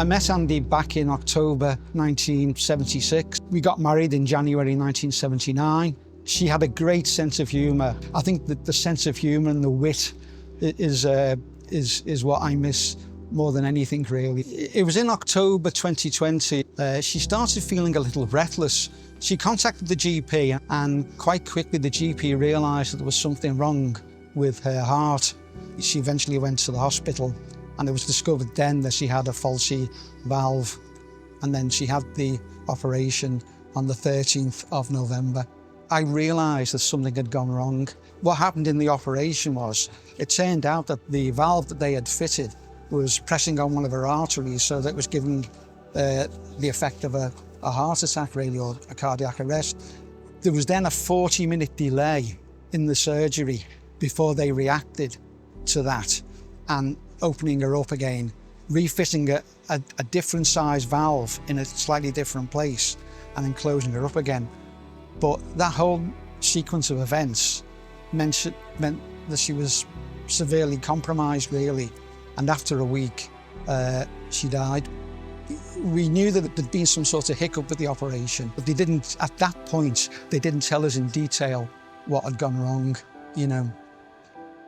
I met Andy back in October 1976. We got married in January 1979. She had a great sense of humour. I think that the sense of humour and the wit is what I miss more than anything, really. It was in October 2020. She started feeling a little breathless. She contacted the GP, and quite quickly the GP realised that there was something wrong with her heart. She eventually went to the hospital, and it was discovered then that she had a faulty valve. And then she had the operation on the 13th of November. I realised that something had gone wrong. What happened in the operation was, it turned out that the valve that they had fitted was pressing on one of her arteries, so that it was giving the effect of a heart attack, really, or a cardiac arrest. There was then a 40-minute delay in the surgery before they reacted to that and opening her up again, refitting a different size valve in a slightly different place, and then closing her up again. But that whole sequence of events meant that she was severely compromised, really. And after a week, she died. We knew that there'd been some sort of hiccup with the operation, but at that point, they didn't tell us in detail what had gone wrong, you know.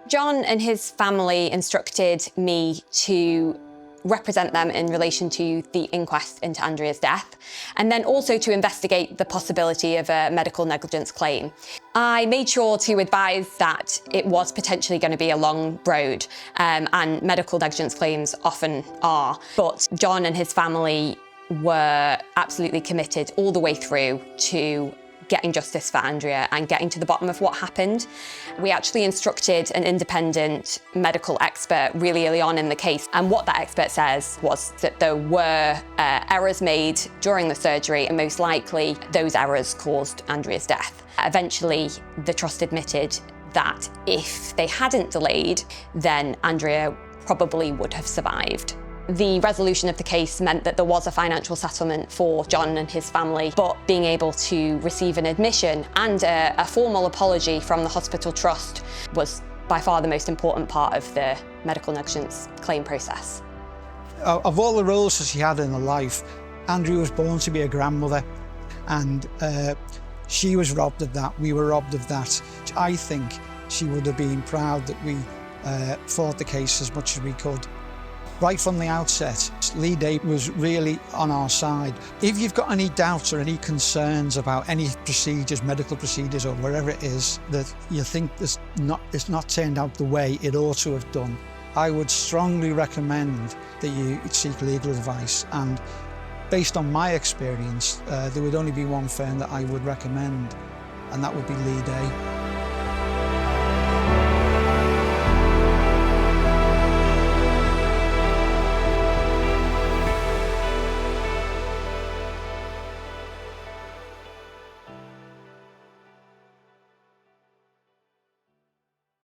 John and his family instructed me to represent them in relation to the inquest into Andrea's death, and then also to investigate the possibility of a medical negligence claim. I made sure to advise that it was potentially going to be a long road, and medical negligence claims often are, but John and his family were absolutely committed all the way through to getting justice for Andrea and getting to the bottom of what happened. We actually instructed an independent medical expert really early on in the case, and what that expert says was that there were errors made during the surgery, and most likely those errors caused Andrea's death. Eventually, the trust admitted that if they hadn't delayed, then Andrea probably would have survived. The resolution of the case meant that there was a financial settlement for John and his family, but being able to receive an admission and a formal apology from the hospital trust was by far the most important part of the medical negligence claim process. Of all the roles that she had in her life, Andrea was born to be a grandmother, and she was robbed of that. We were robbed of that. I think she would have been proud that we fought the case as much as we could. Right from the outset, Leigh was really on our side. If you've got any doubts or any concerns about any procedures, medical procedures or wherever it is, that you think it's not turned out the way it ought to have done, I would strongly recommend that you seek legal advice. And based on my experience, there would only be one firm that I would recommend, and that would be Leigh.